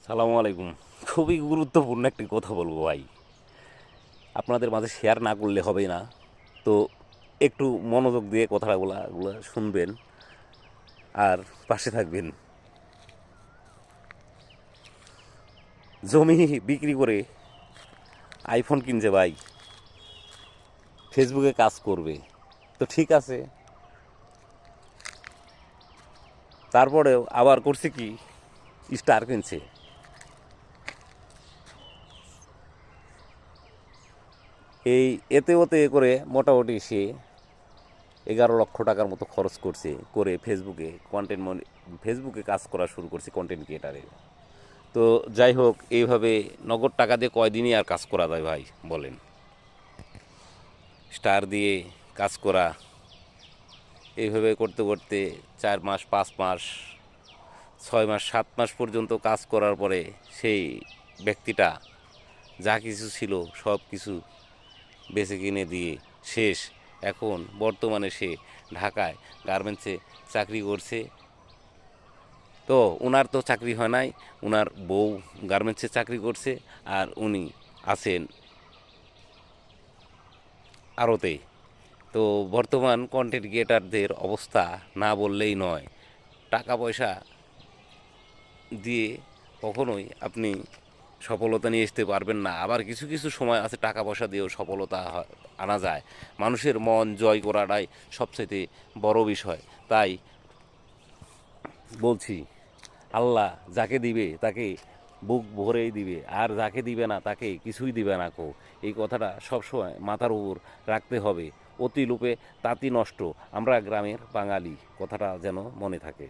সালামু আলাইকুম। খুবই গুরুত্বপূর্ণ একটি কথা বলবো ভাই, আপনাদের মাঝে শেয়ার না করলে হবে না। তো একটু মনোযোগ দিয়ে কথাগুলো শুনবেন আর পাশে থাকবেন। জমি বিক্রি করে আইফোন কিনছে ভাই, ফেসবুকে কাজ করবে, তো ঠিক আছে। তারপরেও আবার করছে কি, স্টার কিনছে। এই এতে ওতে করে মোটামুটি সে 11 লক্ষ টাকার মতো খরচ করছে, করে ফেসবুকে কাজ করা শুরু করছে কন্টেন্ট ক্রিয়েটারে। তো যাই হোক, এইভাবে নগদ টাকা দিয়ে কয়দিনই আর কাজ করা যায় ভাই বলেন। স্টার দিয়ে কাজ করা, এইভাবে করতে করতে 4 মাস, 5 মাস, 6 মাস, 7 মাস পর্যন্ত কাজ করার পরে সেই ব্যক্তিটা যা কিছু ছিল সব কিছু বেচে কিনে দিয়ে শেষ। এখন বর্তমানে সে ঢাকায় গার্মেন্টসে চাকরি করছে। তো ওনার তো চাকরি হয় নাই, ওনার বউ গার্মেন্টসে চাকরি করছে, আর উনি আছেন আড়তে। তো বর্তমান কন্টেন্ট ক্রিয়েটারদের অবস্থা না বললেই নয়। টাকা পয়সা দিয়ে কখনোই আপনি সফলতা নিয়ে আসতে পারবেন না। আবার কিছু কিছু সময় আছে টাকা পয়সা দিয়েও সফলতা আনা যায়। মানুষের মন জয় করাটাই সবচেয়ে বড় বিষয়। তাই বলছি, আল্লাহ যাকে দিবে তাকে বুক ভরেই দিবে, আর যাকে দিবে না তাকে কিছুই দিবে না কো। এই কথাটা সবসময় মাথার উপর রাখতে হবে। অতি লোভে তাঁতি নষ্ট, আমরা গ্রামের বাঙালি, কথাটা যেন মনে থাকে।